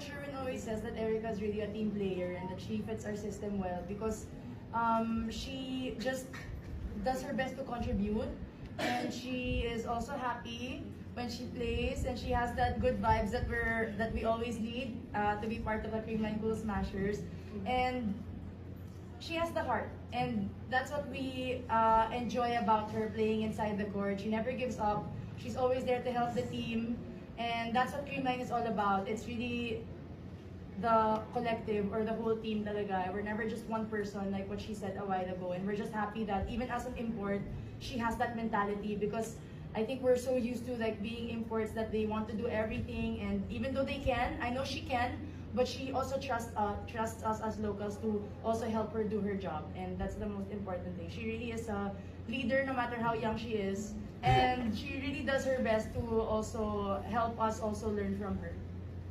Coach Sherwin always says that Erica is really a team player and that she fits our system well because she just does her best to contribute, and she is also happy when she plays, and she has that good vibes that we always need to be part of the Creamline Cool Smashers, and she has the heart, and that's what we enjoy about her playing inside the court. She never gives up. She's always there to help the team, and that's what Creamline is all about. It's really the collective or the whole team talaga. We're never just one person like what she said a while ago, and we're just happy that even as an import, she has that mentality because I think we're so used to like being imports that they want to do everything, and even though they can, I know she can, but she also trusts us as locals to also help her do her job, and that's the most important thing. She really is a leader no matter how young she is, and she really does her best to also help us also learn from her.